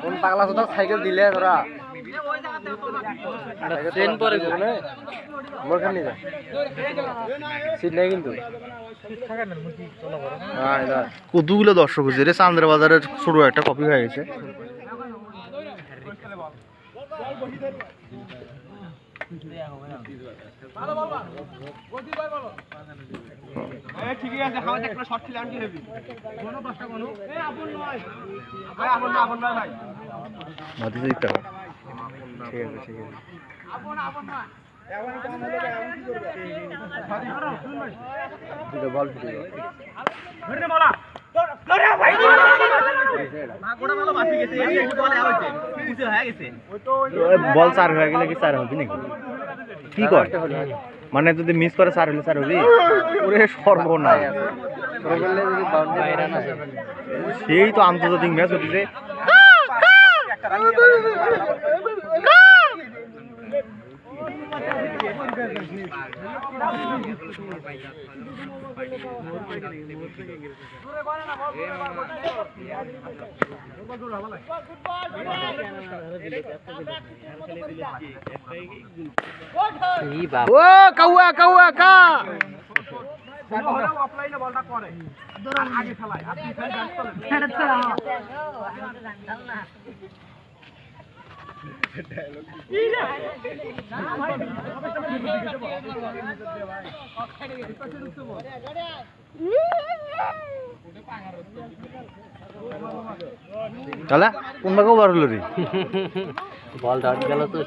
কোন পাগলা তো সাইকেল দিলে তোরা ট্রেন পরে না মোর খান নিয়ে সিট নাই কিন্তু কতগুলো দর্শক হয়েছে রে চান্দ্রা বাজারের ছোট একটা কপি হয়ে গেছে ঠিকই আছে হাওয়া একটা শর্ট খেলে আনতে হবে কোনো দশটা কোনো এই আপন নয় ভাই আপন নয় ভাই মাটি দিতে হবে ঠিক আছে আপন নয় এখন কম হলে এমন কি করবে দুটো বল ফুটে গেল ধরে বলা ধরে ভাই না গোটা ভালো বাসি গেছে এই একটু বলে হয়েছে পুষে হয়ে গেছে ওই তো বল চার হয়ে গেলে কি চার হবে নাকি কি কর মানে যদি মিস করে চার হলে চার হবে ওরে সর্বনাশ সেই তো আন্তর্জাতিক ম্যাচ হচ্ছে ও কাউয়া কাউয়া কা অফলাইনে বলটা করে আর আগে খেলায় আর পিছনে ব্যাট চলে তাহলে কোন ভাগে ওভার হলো রে বল ডাট গেল তো